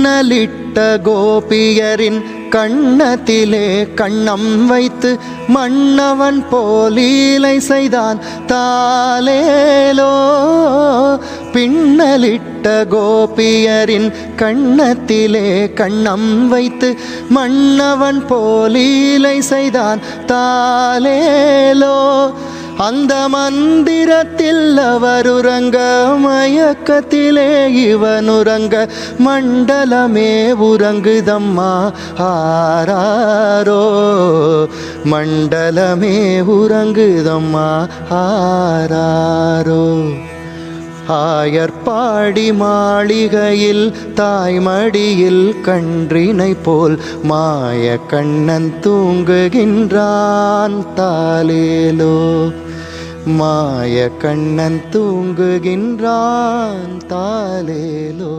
பின்னலிட்ட கோபியரின் கண்ணத்திலே கண்ணம் வைத்து மன்னவன் போலீலை செய்தான் தாலேலோ. பின்னலிட்ட கோபியரின் கண்ணத்திலே கண்ணம் வைத்து மன்னவன் போலீலை செய்தான் தாலேலோ. அந்த மந்திரத்தில் அவருறங்க மயக்கத்திலே இவனுறங்க மண்டலமே உறங்குதம்மா ஆராரோ. மண்டலமே உறங்குதம்மா ஆராரோ. ஆயர்பாடி மாளிகையில் தாய்மடியில் கன்றினை போல் மாய கண்ணன் தூங்குகின்றான் தாலேலோ. மாய கண்ணன் தூங்குகின்றான் தாலேலோ.